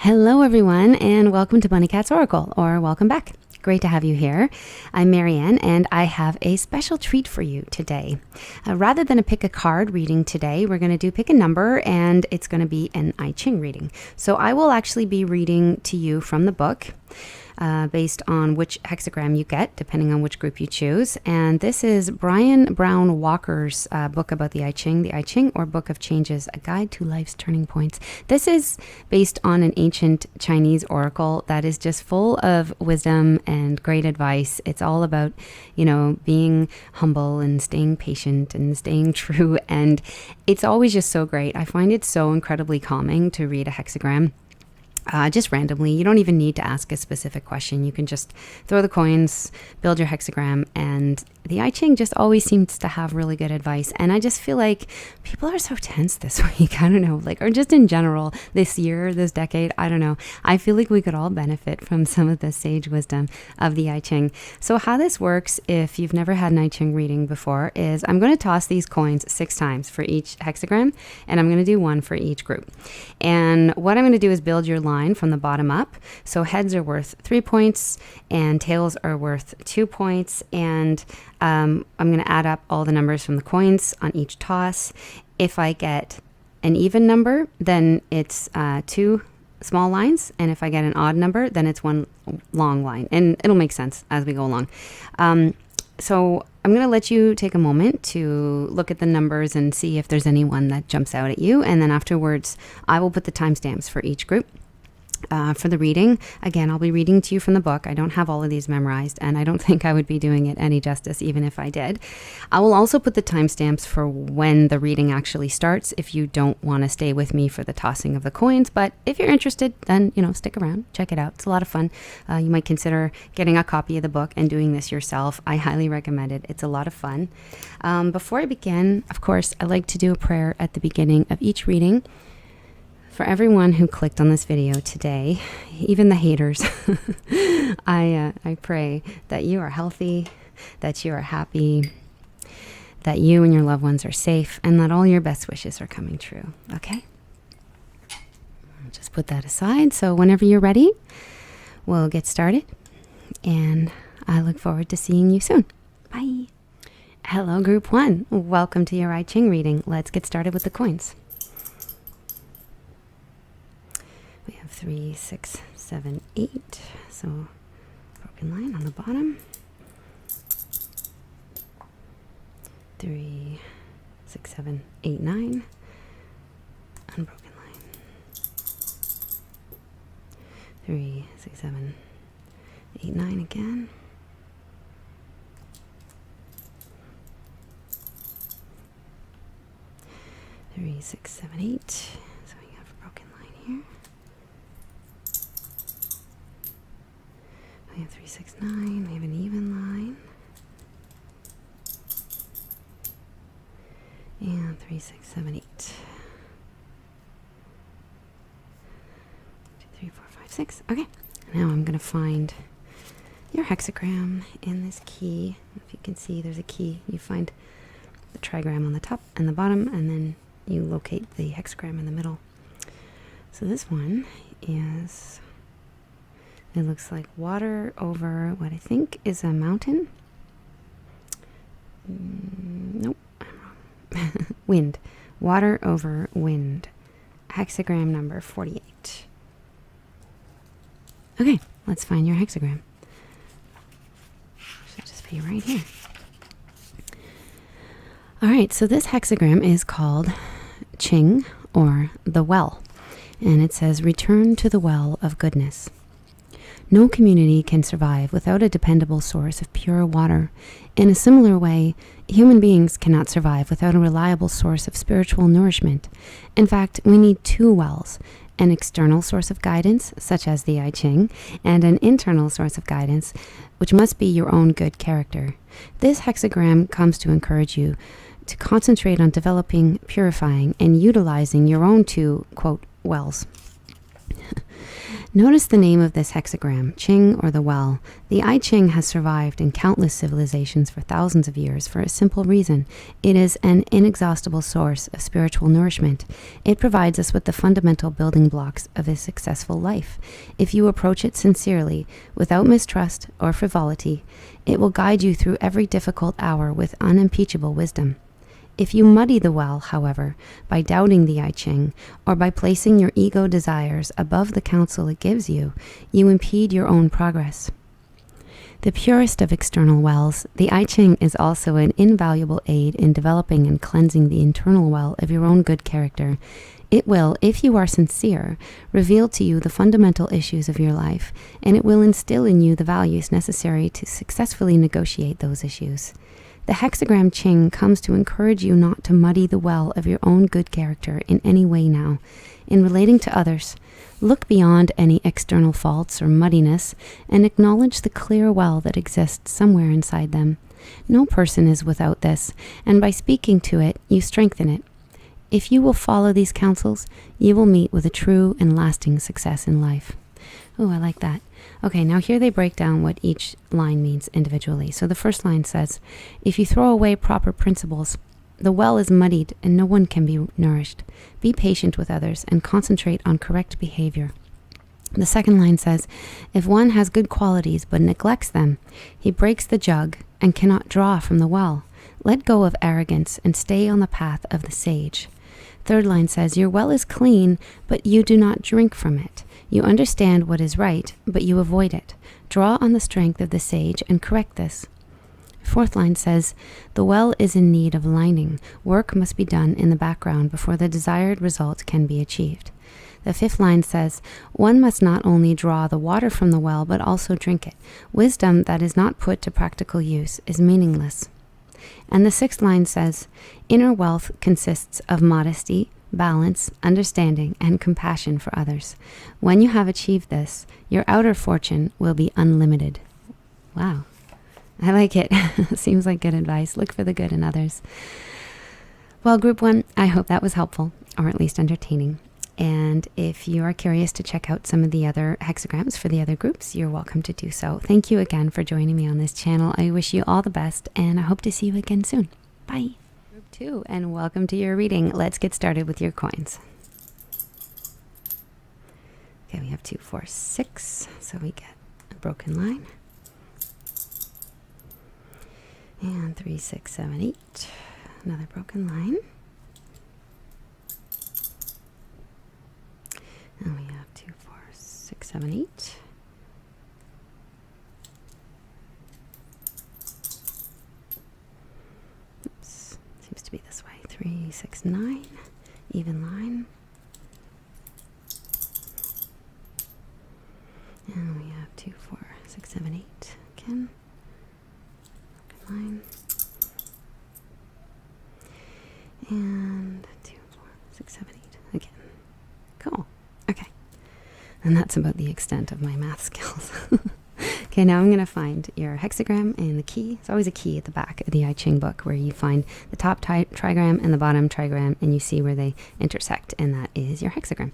Hello, everyone, and welcome to Bunny Cat's Oracle, or welcome back. Great to have you here. I'm Marianne, and I have a special treat for you today. Rather than a pick a card reading today, we're going to do pick a number, and it's going to be an I Ching reading. So I will actually be reading to you from the book. Based on which hexagram you get, depending on which group you choose. And this is Brian Browne Walker's book about the I Ching, or Book of Changes, A Guide to Life's Turning Points. This is based on an ancient Chinese oracle that is just full of wisdom and great advice. It's all about, being humble and staying patient and staying true. And it's always just so great. I find it so incredibly calming to read a hexagram. Just randomly. You don't even need to ask a specific question. You can just throw the coins, build your hexagram, and the I Ching just always seems to have really good advice. And I just feel like people are so tense this week. I don't know, or just in general, this year, this decade, I don't know. I feel like we could all benefit from some of the sage wisdom of the I Ching. So how this works, if you've never had an I Ching reading before, is I'm going to toss these coins 6 times for each hexagram, and I'm going to do 1 for each group. And what I'm going to do is build your line from the bottom up. So heads are worth 3 points and tails are worth 2 points. And I'm going to add up all the numbers from the coins on each toss. If I get an even number, then it's 2 small lines. And if I get an odd number, then it's 1 long line. And it'll make sense as we go along. So I'm going to let you take a moment to look at the numbers and see if there's any one that jumps out at you. And then afterwards, I will put the timestamps for each group. For the reading, again, I'll be reading to you from the book. I don't have all of these memorized, and I don't think I would be doing it any justice, even if I did. I will also put the timestamps for when the reading actually starts if you don't want to stay with me for the tossing of the coins. But if you're interested, then, stick around, check it out. It's a lot of fun. You might consider getting a copy of the book and doing this yourself. I highly recommend it. It's a lot of fun. Before I begin, of course, I like to do a prayer at the beginning of each reading. For everyone who clicked on this video today, even the haters, I pray that you are healthy, that you are happy, that you and your loved ones are safe, and that all your best wishes are coming true. Okay? Just put that aside. So whenever you're ready, we'll get started. And I look forward to seeing you soon. Bye. Hello, Group 1. Welcome to your I Ching reading. Let's get started with the coins. We have 3, 6, 7, 8. So broken line on the bottom. 3, 6, 7, 8, 9. Unbroken line. 3, 6, 7, 8, 9 again. 3, 6, 7, 8. So we have a broken line here. We have 3, 6, 9. We have an even line. And 3, 6, 7, 8. 2, 3, 4, 5, 6. Okay. Now I'm going to find your hexagram in this key. If you can see, there's a key. You find the trigram on the top and the bottom, and then you locate the hexagram in the middle. So this one is... It looks like water over what I think is a mountain. Nope, I'm wrong. Wind. Water over wind. Hexagram number 48. Okay, let's find your hexagram. Should just be right here. All right, so this hexagram is called Ching, or the well. And it says, return to the well of goodness. No community can survive without a dependable source of pure water. In a similar way, human beings cannot survive without a reliable source of spiritual nourishment. In fact, we need 2 wells, an external source of guidance, such as the I Ching, and an internal source of guidance, which must be your own good character. This hexagram comes to encourage you to concentrate on developing, purifying, and utilizing your own 2, quote, wells. Notice the name of this hexagram, Ching or the well. The I Ching has survived in countless civilizations for thousands of years for a simple reason. It is an inexhaustible source of spiritual nourishment. It provides us with the fundamental building blocks of a successful life. If you approach it sincerely, without mistrust or frivolity, it will guide you through every difficult hour with unimpeachable wisdom. If you muddy the well, however, by doubting the I Ching, or by placing your ego desires above the counsel it gives you, you impede your own progress. The purest of external wells, the I Ching is also an invaluable aid in developing and cleansing the internal well of your own good character. It will, if you are sincere, reveal to you the fundamental issues of your life, and it will instill in you the values necessary to successfully negotiate those issues. The hexagram Ching comes to encourage you not to muddy the well of your own good character in any way now. In relating to others, look beyond any external faults or muddiness and acknowledge the clear well that exists somewhere inside them. No person is without this, and by speaking to it, you strengthen it. If you will follow these counsels, you will meet with a true and lasting success in life. Oh, I like that. Okay, now here they break down what each line means individually. So the first line says, if you throw away proper principles, the well is muddied and no one can be nourished. Be patient with others and concentrate on correct behavior. The second line says, if one has good qualities but neglects them, he breaks the jug and cannot draw from the well. Let go of arrogance and stay on the path of the sage. Third line says, your well is clean, but you do not drink from it. You understand what is right, but you avoid it. Draw on the strength of the sage and correct this. Fourth line says, the well is in need of lining. Work must be done in the background before the desired result can be achieved. The fifth line says, one must not only draw the water from the well, but also drink it. Wisdom that is not put to practical use is meaningless. And the sixth line says, inner wealth consists of modesty, balance, understanding, and compassion for others. When you have achieved this, your outer fortune will be unlimited. Wow. I like it. Seems like good advice. Look for the good in others. Well, group one, I hope that was helpful, or at least entertaining. And if you are curious to check out some of the other hexagrams for the other groups, you're welcome to do so. Thank you again for joining me on this channel. I wish you all the best, and I hope to see you again soon. Bye. Group 2, and welcome to your reading. Let's get started with your coins. Okay, we have 2, 4, 6, so we get a broken line. And 3, 6, 7, 8, another broken line. And we have 2, 4, 6, 7, 8. Oops, seems to be this way. 3, 6, 9, even line. And we have 2, 4, 6, 7, 8 again. Broken line. And 2, 4, 6, 7, 8 again. Cool. Okay. And that's about the extent of my math skills. Okay, now I'm going to find your hexagram and the key. It's always a key at the back of the I Ching book where you find the top trigram and the bottom trigram, and you see where they intersect, and that is your hexagram.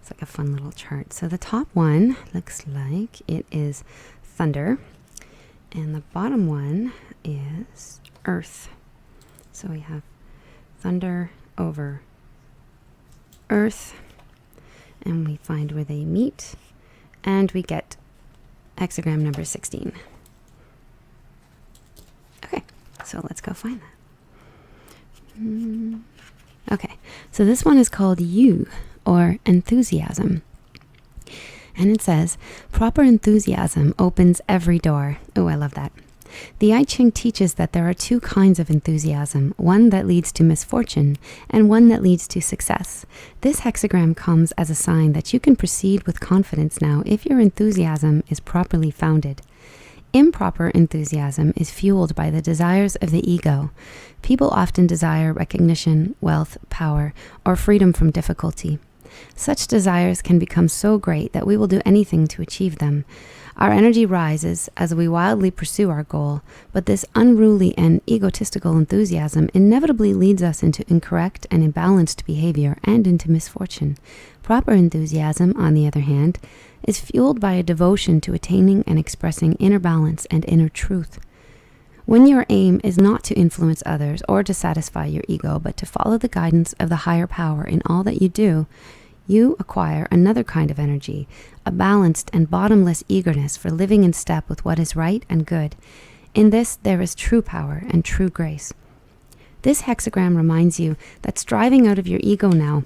It's like a fun little chart. So the top one looks like it is thunder, and the bottom one is earth. So we have thunder over earth, and we find where they meet, and we get hexagram number 16. Okay, so let's go find that. Okay, so this one is called You, or enthusiasm. And it says, proper enthusiasm opens every door. Oh, I love that. The I Ching teaches that there are two kinds of enthusiasm, one that leads to misfortune and one that leads to success. This hexagram comes as a sign that you can proceed with confidence now if your enthusiasm is properly founded. Improper enthusiasm is fueled by the desires of the ego. People often desire recognition, wealth, power, or freedom from difficulty. Such desires can become so great that we will do anything to achieve them. Our energy rises as we wildly pursue our goal, but this unruly and egotistical enthusiasm inevitably leads us into incorrect and imbalanced behavior and into misfortune. Proper enthusiasm, on the other hand, is fueled by a devotion to attaining and expressing inner balance and inner truth. When your aim is not to influence others or to satisfy your ego, but to follow the guidance of the higher power in all that you do, you acquire another kind of energy, a balanced and bottomless eagerness for living in step with what is right and good. In this, there is true power and true grace. This hexagram reminds you that striving out of your ego now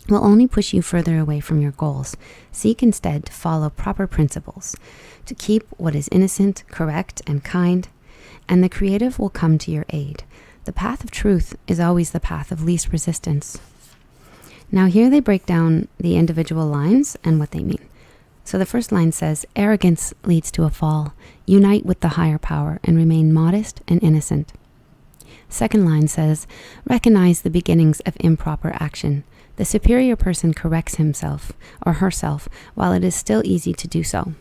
will only push you further away from your goals. Seek instead to follow proper principles, to keep what is innocent, correct, and kind, and the creative will come to your aid. The path of truth is always the path of least resistance. Now here they break down the individual lines and what they mean. So the first line says, arrogance leads to a fall. Unite with the higher power and remain modest and innocent. Second line says, recognize the beginnings of improper action. The superior person corrects himself or herself while it is still easy to do so.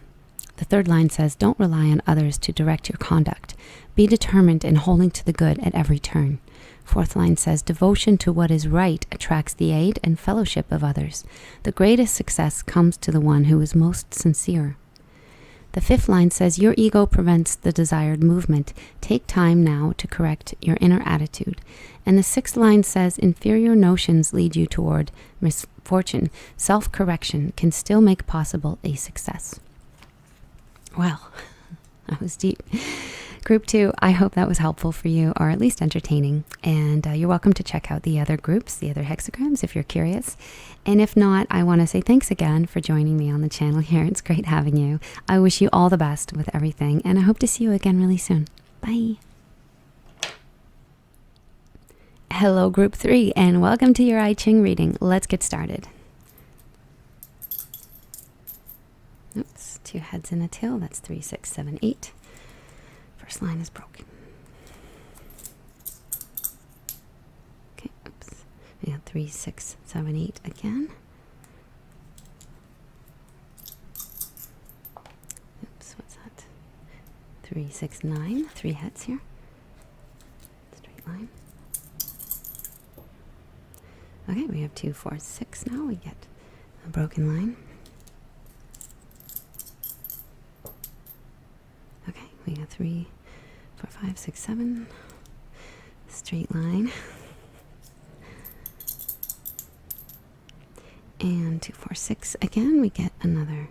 The third line says, don't rely on others to direct your conduct. Be determined in holding to the good at every turn. Fourth line says, devotion to what is right attracts the aid and fellowship of others. The greatest success comes to the one who is most sincere. The fifth line says, your ego prevents the desired movement. Take time now to correct your inner attitude. And the sixth line says, inferior notions lead you toward misfortune. Self-correction can still make possible a success. Well, that was deep. Group 2, I hope that was helpful for you, or at least entertaining. And you're welcome to check out the other groups, the other hexagrams, if you're curious. And if not, I want to say thanks again for joining me on the channel here. It's great having you. I wish you all the best with everything, and I hope to see you again really soon. Bye. Hello, Group 3, and welcome to your I Ching reading. Let's get started. Oops, 2 heads and a tail. That's 3, 6, 7, 8. First line is broken. Okay, oops. We got 3, 6, 7, 8 again. Oops, what's that? 3, 6, 9. 3 heads here. Straight line. Okay, we have 2, 4, 6 now. We get a broken line. Okay, we got 3, 4, 5, 6, 7. Straight line. And 2, 4, 6. Again, we get another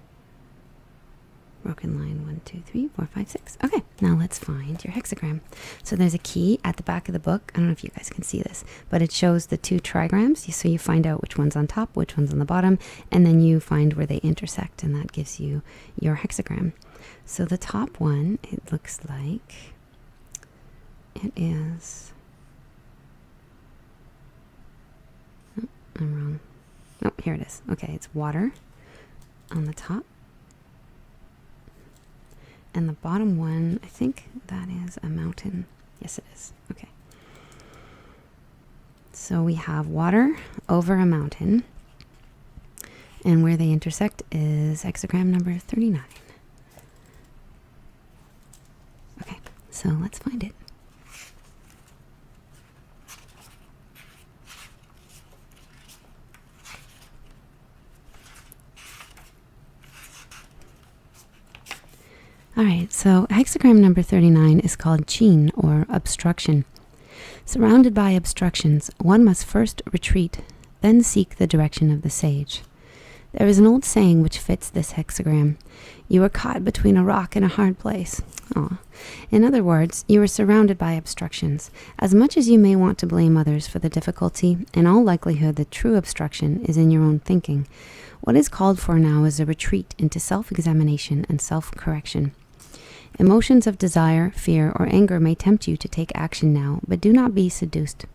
broken line. 1, 2, 3, 4, 5, 6. Okay, now let's find your hexagram. So there's a key at the back of the book. I don't know if you guys can see this, but it shows the 2 trigrams. So you find out which one's on top, which one's on the bottom, and then you find where they intersect, and that gives you your hexagram. So the top one, it looks like it is, oh, I'm wrong. Oh, here it is. Okay, it's water on the top. And the bottom one, I think that is a mountain. Yes, it is. Okay. So we have water over a mountain. And where they intersect is hexagram number 39. Okay, so let's find it. All right, so hexagram number 39 is called Qin, or obstruction. Surrounded by obstructions, one must first retreat, then seek the direction of the sage. There is an old saying which fits this hexagram. You are caught between a rock and a hard place. Aw. In other words, you are surrounded by obstructions. As much as you may want to blame others for the difficulty, in all likelihood the true obstruction is in your own thinking. What is called for now is a retreat into self-examination and self-correction. Emotions of desire, fear, or anger may tempt you to take action now, but do not be seduced.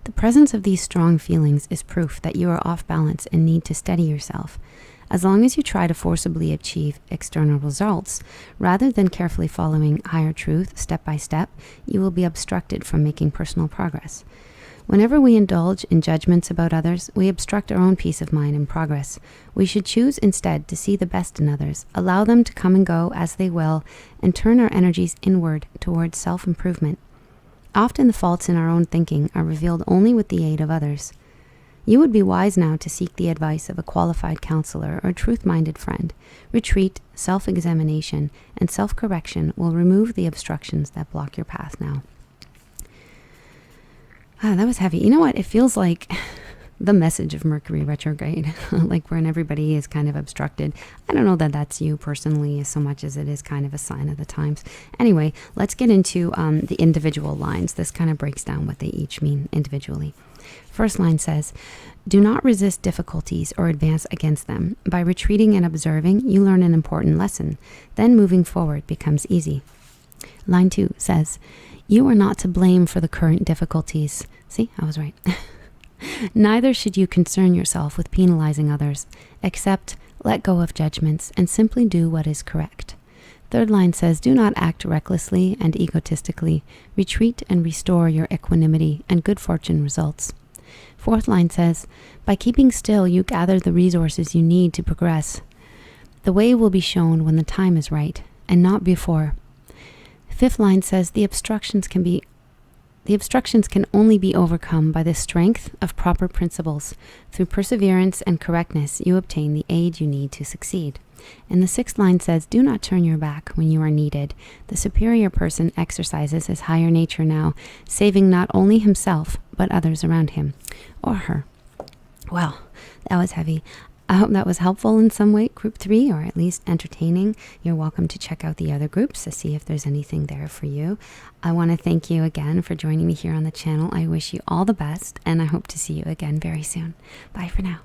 The presence of these strong feelings is proof that you are off balance and need to steady yourself. As long as you try to forcibly achieve external results, rather than carefully following higher truth step by step, you will be obstructed from making personal progress. Whenever we indulge in judgments about others, we obstruct our own peace of mind and progress. We should choose instead to see the best in others, allow them to come and go as they will, and turn our energies inward towards self-improvement. Often the faults in our own thinking are revealed only with the aid of others. You would be wise now to seek the advice of a qualified counselor or truth-minded friend. Retreat, self-examination, and self-correction will remove the obstructions that block your path now. That was heavy. You know what? It feels like the message of Mercury retrograde, like when everybody is kind of obstructed. I don't know that that's you personally so much as it is kind of a sign of the times. Anyway, let's get into the individual lines. This kind of breaks down what they each mean individually. First line says, do not resist difficulties or advance against them. By retreating and observing, you learn an important lesson. Then moving forward becomes easy. Line 2 says, you are not to blame for the current difficulties. See, I was right. Neither should you concern yourself with penalizing others. Accept, let go of judgments, and simply do what is correct. Third line says, do not act recklessly and egotistically. Retreat and restore your equanimity, and good fortune results. Fourth line says, by keeping still, you gather the resources you need to progress. The way will be shown when the time is right, and not before. Fifth line says, the obstructions can only be overcome by the strength of proper principles. Through perseverance and correctness, you obtain the aid you need to succeed. And the sixth line says, do not turn your back when you are needed. The superior person exercises his higher nature now, saving not only himself, but others around him or her. Wow, that was heavy. I hope that was helpful in some way, group 3, or at least entertaining. You're welcome to check out the other groups to see if there's anything there for you. I want to thank you again for joining me here on the channel. I wish you all the best, and I hope to see you again very soon. Bye for now.